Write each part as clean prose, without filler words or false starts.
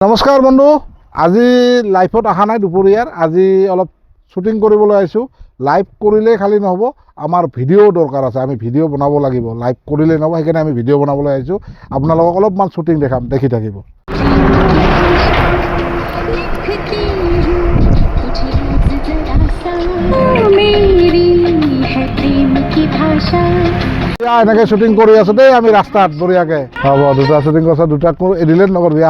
নমস্কাৰ বন্ধু, আজি লাইভত অহা নাই দুপৰীয়াৰ। আজি অলপ শ্বুটিং কৰিবলৈ আহিছোঁ। লাইভ কৰিলেই খালি নহ'ব, আমাৰ ভিডিঅ' দৰকাৰ আছে। আমি ভিডিঅ' বনাব লাগিব, লাইভ কৰিলেই নহ'ব। সেইকাৰণে আমি ভিডিঅ' বনাবলৈ আহিছোঁ। আপোনালোকক অলপমান শ্বুটিং দেখাম, দেখি থাকিব। এনেকৈ শ্বুটিং কৰি আছোঁ দেই আমি ৰাস্তাত বঢ়িয়াকৈ। হ'ব, দুটা শ্বুটিং কৰিছোঁ, দুটাক এডিলেট নকৰিবি।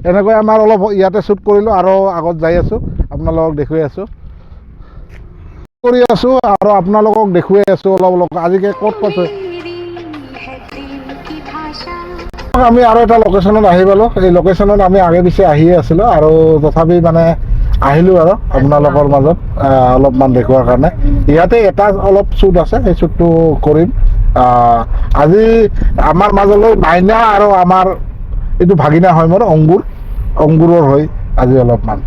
এনেকৈ আমাৰ অলপ ইয়াতে শ্বুট কৰিলোঁ আৰু আগত যাই আছোঁ, আপোনালোকক দেখুৱাই আছোঁ আৰু আপোনালোকক দেখুৱাই আছোঁ অলপ আজিকে ক'ত পাইছোঁ। আমি আৰু এটা লোকেশ্যনত আহি পালোঁ। এই লোকেশ্যনত আমি আগে পিছে আহিয়ে আছিলোঁ আৰু তথাপি মানে আহিলোঁ আৰু আপোনালোকৰ মাজত অলপমান দেখুৱাৰ কাৰণে। ইয়াতে এটা অলপ শ্বুট আছে, সেই শ্বুটটো কৰিম। আজি আমাৰ মাজলৈ মাইনা আৰু আমাৰ এইটো ভাগিনা হয় মোৰ, অংগুৰৰ হয় আজি অলপমান।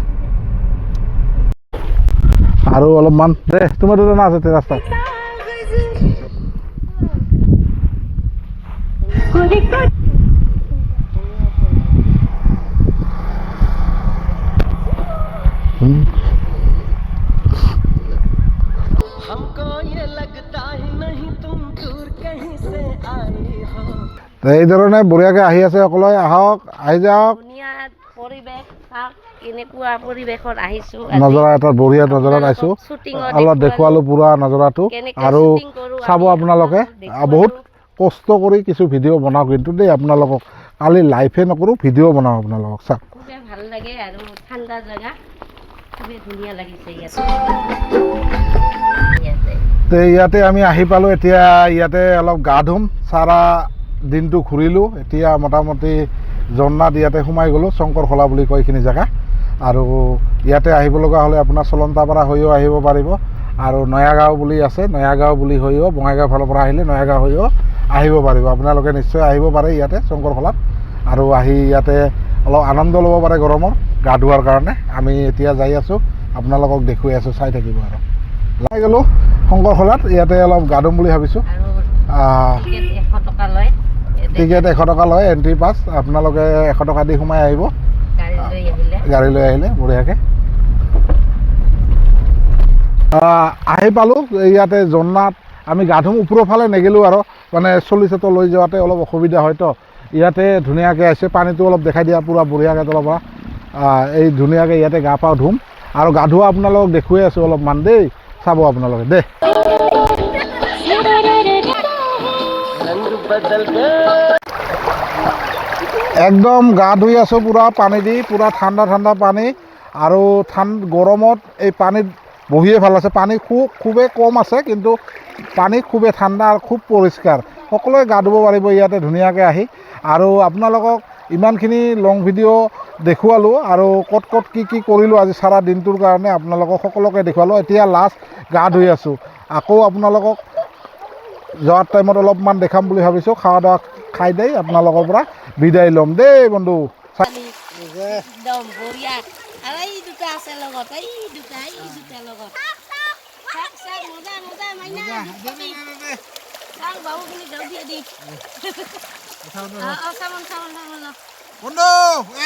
আৰু অলপমান দে, তোমাৰ দুটা না আছে ৰাস্তাত। এই ধৰণে বঢ়িয়াকৈ আহি আছে সকলোৱে। আহক, আহি যাওক। নজৰা এটা বঢ়িয়া নজৰাত আহিছোঁ, অলপ দেখুৱালোঁ পুৰা নজৰাটো। আৰু চাব আপোনালোকে, বহুত কষ্ট কৰি কিছু ভিডিঅ' বনাওঁ কিন্তু দেই আপোনালোকক। কালি লাইভে নকৰোঁ, ভিডিঅ' বনাওঁ আপোনালোকক। চাওক, ভাল লাগে আৰু ঠাণ্ডা জেগা, খুবেই ধুনীয়া লাগিছে ইয়াতে আমি আহি পালোঁ। এতিয়া ইয়াতে অলপ গা ধুম, চাৰা দিনটো ঘূৰিলোঁ। এতিয়া মোটামুটি জন্নাত ইয়াতে সোমাই গ'লোঁ, শংকৰখোলা বুলি কয় এইখিনি জেগা। আৰু ইয়াতে আহিব লগা হ'লে আপোনাৰ চলন্তাপাৰা হৈও আহিব পাৰিব, আৰু নয়াগাঁও বুলি আছে, নয়াগাঁও বুলি হৈও বঙাইগাঁও ফালৰ পৰা আহিলে নয়াগাঁও হৈও আহিব পাৰিব। আপোনালোকে নিশ্চয় আহিব পাৰে ইয়াতে শংকৰখোলাত, আৰু আহি ইয়াতে অলপ আনন্দ ল'ব পাৰে গৰমৰ গা ধোৱাৰ কাৰণে। আমি এতিয়া যাই আছোঁ, আপোনালোকক দেখুৱাই আছোঁ, চাই থাকিব। আৰু লাই গ'লোঁ শংকৰখোলাত, ইয়াতে অলপ গা ধুম বুলি ভাবিছোঁ। টিকেট 100 টকা লয়, এণ্ট্ৰি পাছ। আপোনালোকে 100 টকা দি সোমাই আহিব গাড়ী লৈ আহিলে বঢ়িয়াকৈ। আহি পালোঁ ইয়াতে জন্নাত। আমি গা ধুম, ওপৰৰ ফালে নেগিলোঁ আৰু মানে চলি চটো লৈ যোৱাতে অলপ অসুবিধা হয়তো। ইয়াতে ধুনীয়াকৈ আছে, পানীটো অলপ দেখাই দিয়া পুৰা বঢ়িয়াকৈ তলৰ পৰা। এই ধুনীয়াকৈ ইয়াতে গা পা ধুম আৰু গা ধোৱা আপোনালোকক দেখুৱাই আছোঁ অলপমান দেই, চাব আপোনালোকে দেই। একদম গা ধুই আছোঁ পুৰা পানী দি, পুৰা ঠাণ্ডা ঠাণ্ডা পানী। আৰু গৰমত এই পানীত বহিয়ে ভাল আছে। পানী খুবেই কম আছে, কিন্তু পানী খুবেই ঠাণ্ডা আৰু খুব পৰিষ্কাৰ। সকলোৱে গা ধুব পাৰিব ইয়াতে ধুনীয়াকৈ আহি। আৰু আপোনালোকক ইমানখিনি লং ভিডিঅ' দেখুৱালোঁ, আৰু ক'ত ক'ত কি কৰিলোঁ আজি চাৰা দিনটোৰ কাৰণে আপোনালোকক সকলোকে দেখুৱালোঁ। এতিয়া লাষ্ট গা ধুই আছোঁ। আকৌ আপোনালোকক যোৱাৰ টাইমত অলপমান দেখাম বুলি ভাবিছোঁ। খাৱা দাৱা খাই দেই আপোনালোকৰ পৰা বিদায় ল'ম দেই বন্ধু।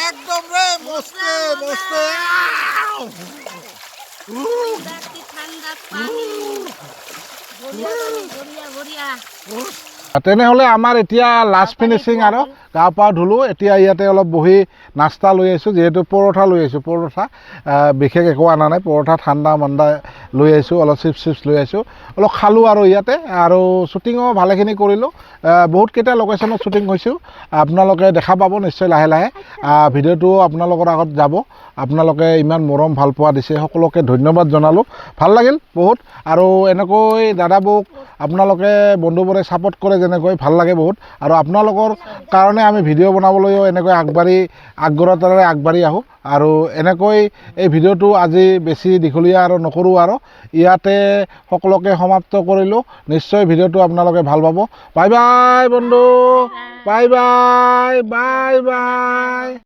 একদম ৰে মস্তে মস্তে তেনেহ'লে আমাৰ এতিয়া লাষ্ট ফিনিচিং আৰু গা পা ধুলোঁ। এতিয়া ইয়াতে অলপ বহি নাস্তা লৈ আহিছোঁ, যিহেতু পৰঠা লৈ আহিছোঁ। পৰঠা বিশেষ একো অনা নাই, পৰঠা ঠাণ্ডা মাণ্ডা লৈ আহিছোঁ, অলপ চিপছ লৈ আহিছোঁ, অলপ খালোঁ। আৰু ইয়াতে আৰু শ্বুটিঙো ভালেখিনি কৰিলোঁ। বহুতকেইটা লোকেশ্যনত শ্বুটিং হৈছোঁ, আপোনালোকে দেখা পাব নিশ্চয় লাহে লাহে। ভিডিঅ'টো আপোনালোকৰ আগত যাব। আপোনালোকে ইমান মৰম ভাল পোৱা দিছে, সকলোকে ধন্যবাদ জনালোঁ। ভাল লাগিল বহুত। আৰু এনেকৈ দাদাবোক আপোনালোকে বন্ধুবোৰে ছাপোৰ্ট কৰে যেনেকৈ, ভাল লাগে বহুত। আৰু আপোনালোকৰ কাৰণে আমি ভিডিঅ' বনাবলৈও এনেকৈ আগ্ৰহতাৰে আগবাঢ়ি আহোঁ। আৰু এনেকৈ এই ভিডিঅ'টো আজি বেছি দীঘলীয়া আৰু নকৰোঁ, আৰু ইয়াতে সকলোকে সমাপ্ত কৰিলোঁ। নিশ্চয় ভিডিঅ'টো আপোনালোকে ভাল পাব। বাই বাই বন্ধু, বাই বাই, বাই বাই।